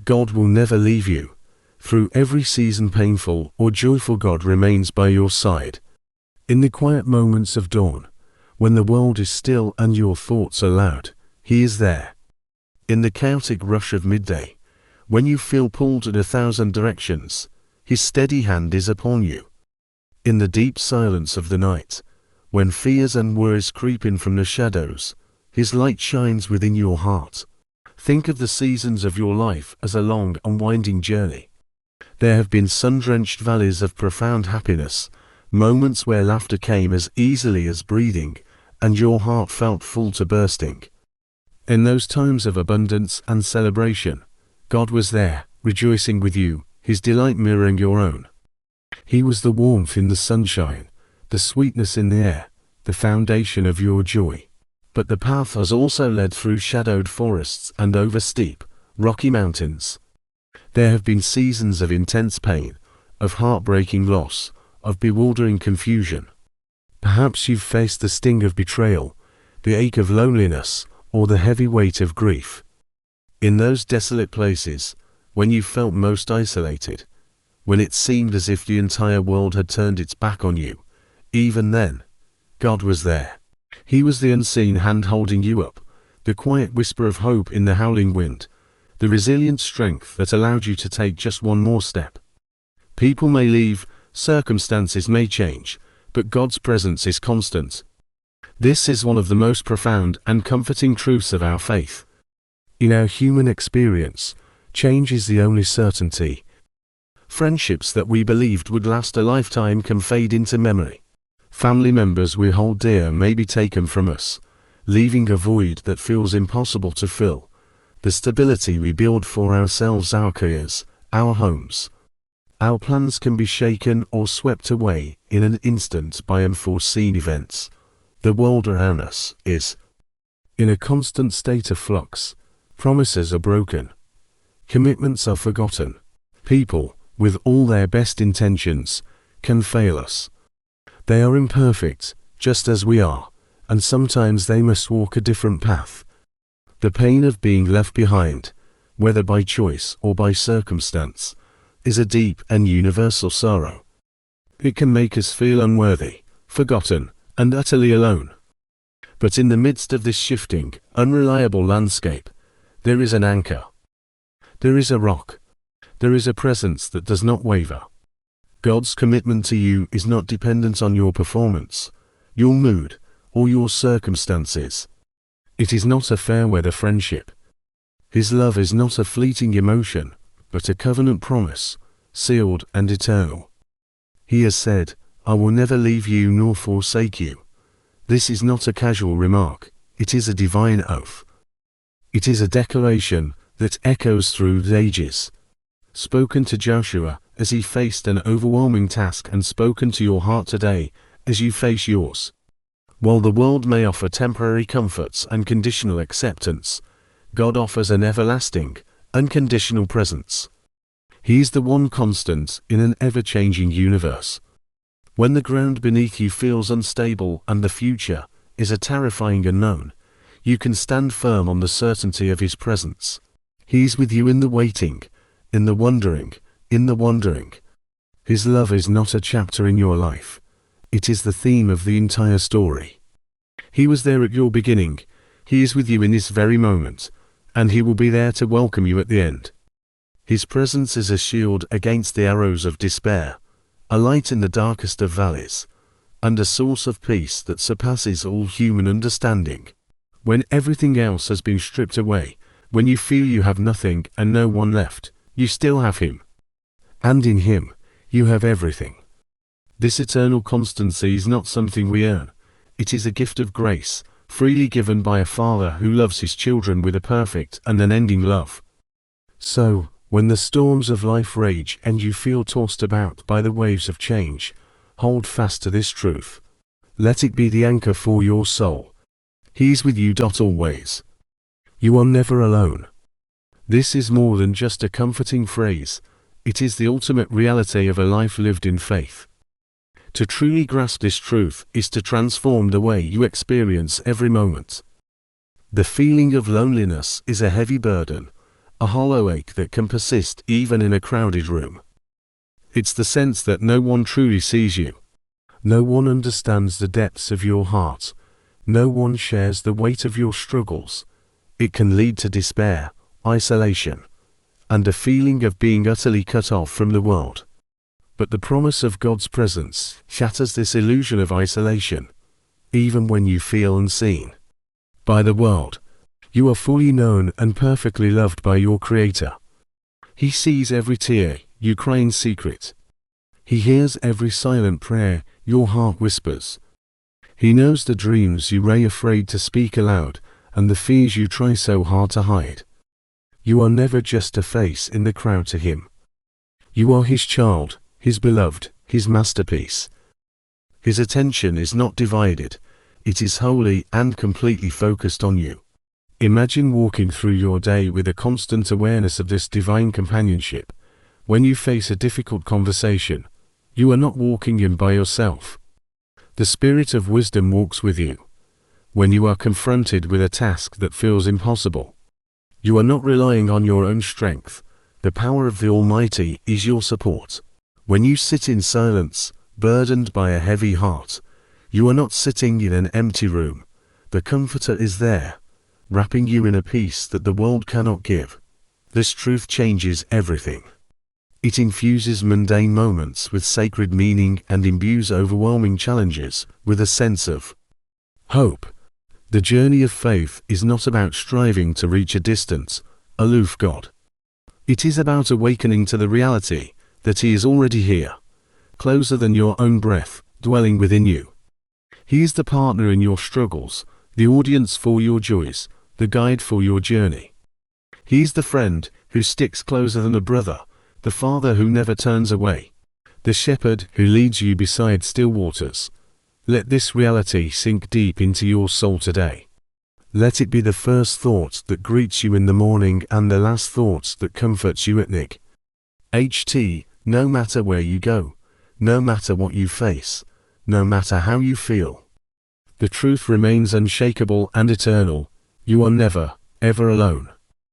God will never leave you. Through every season, painful or joyful, God remains by your side. In the quiet moments of dawn, when the world is still and your thoughts are loud, He is there. In the chaotic rush of midday, when you feel pulled in 1,000 directions, His steady hand is upon you. In the deep silence of the night, when fears and worries creep in from the shadows, His light shines within your heart. Think of the seasons of your life as a long and winding journey. There have been sun-drenched valleys of profound happiness, moments where laughter came as easily as breathing, and your heart felt full to bursting. In those times of abundance and celebration, God was there, rejoicing with you, His delight mirroring your own. He was the warmth in the sunshine, the sweetness in the air, the foundation of your joy. But the path has also led through shadowed forests and over steep, rocky mountains. There have been seasons of intense pain, of heartbreaking loss, of bewildering confusion. Perhaps you've faced the sting of betrayal, the ache of loneliness, or the heavy weight of grief. In those desolate places, when you felt most isolated, when it seemed as if the entire world had turned its back on you, even then, God was there. He was the unseen hand holding you up, the quiet whisper of hope in the howling wind, the resilient strength that allowed you to take just one more step. People may leave, circumstances may change, but God's presence is constant. This is one of the most profound and comforting truths of our faith. In our human experience, change is the only certainty. Friendships that we believed would last a lifetime can fade into memory. Family members we hold dear may be taken from us, leaving a void that feels impossible to fill. The stability we build for ourselves, our careers, our homes, our plans can be shaken or swept away in an instant by unforeseen events. The world around us is in a constant state of flux. Promises are broken. Commitments are forgotten. People, with all their best intentions, can fail us. They are imperfect, just as we are, and sometimes they must walk a different path. The pain of being left behind, whether by choice or by circumstance, is a deep and universal sorrow. It can make us feel unworthy, forgotten, and utterly alone. But in the midst of this shifting, unreliable landscape, there is an anchor. There is a rock. There is a presence that does not waver. God's commitment to you is not dependent on your performance, your mood, or your circumstances. It is not a fair-weather friendship. His love is not a fleeting emotion, but a covenant promise, sealed and eternal. He has said, "I will never leave you nor forsake you." This is not a casual remark, it is a divine oath. It is a declaration that echoes through the ages. Spoken to Joshua as he faced an overwhelming task, and spoken to your heart today as you face yours. While the world may offer temporary comforts and conditional acceptance, God offers an everlasting, unconditional presence. He is the one constant in an ever-changing universe. When the ground beneath you feels unstable and the future is a terrifying unknown, you can stand firm on the certainty of His presence. He is with you in the waiting, in the wondering, in the wandering. His love is not a chapter in your life. It is the theme of the entire story. He was there at your beginning. He is with you in this very moment, and He will be there to welcome you at the end. His presence is a shield against the arrows of despair, a light in the darkest of valleys, and a source of peace that surpasses all human understanding. When everything else has been stripped away, when you feel you have nothing and no one left, you still have Him. And in Him, you have everything. This eternal constancy is not something we earn. It is a gift of grace, freely given by a Father who loves His children with a perfect and unending love. So, when the storms of life rage and you feel tossed about by the waves of change, hold fast to this truth. Let it be the anchor for your soul. He is with you. Always. You are never alone. This is more than just a comforting phrase. It is the ultimate reality of a life lived in faith. To truly grasp this truth is to transform the way you experience every moment. The feeling of loneliness is a heavy burden, a hollow ache that can persist even in a crowded room. It's the sense that no one truly sees you. No one understands the depths of your heart. No one shares the weight of your struggles. It can lead to despair, isolation, and a feeling of being utterly cut off from the world. But the promise of God's presence shatters this illusion of isolation. Even when you feel unseen by the world, you are fully known and perfectly loved by your Creator. He sees every tear you cry in secret. He hears every silent prayer your heart whispers. He knows the dreams you lay afraid to speak aloud, and the fears you try so hard to hide. You are never just a face in the crowd to Him. You are His child, His beloved, His masterpiece. His attention is not divided. It is wholly and completely focused on you. Imagine walking through your day with a constant awareness of this divine companionship. When you face a difficult conversation, you are not walking in by yourself. The Spirit of wisdom walks with you. When you are confronted with a task that feels impossible, you are not relying on your own strength. The power of the Almighty is your support. When you sit in silence, burdened by a heavy heart, you are not sitting in an empty room. The Comforter is there, wrapping you in a peace that the world cannot give. This truth changes everything. It infuses mundane moments with sacred meaning and imbues overwhelming challenges with a sense of hope. The journey of faith is not about striving to reach a distant, aloof God. It is about awakening to the reality that He is already here, closer than your own breath, dwelling within you. He is the partner in your struggles, the audience for your joys, the guide for your journey. He is the friend who sticks closer than a brother, the Father who never turns away, the Shepherd who leads you beside still waters. Let this reality sink deep into your soul today. Let it be the first thought that greets you in the morning and the last thought that comforts you at night. No matter where you go, no matter what you face, no matter how you feel, the truth remains unshakable and eternal. You are never, ever alone.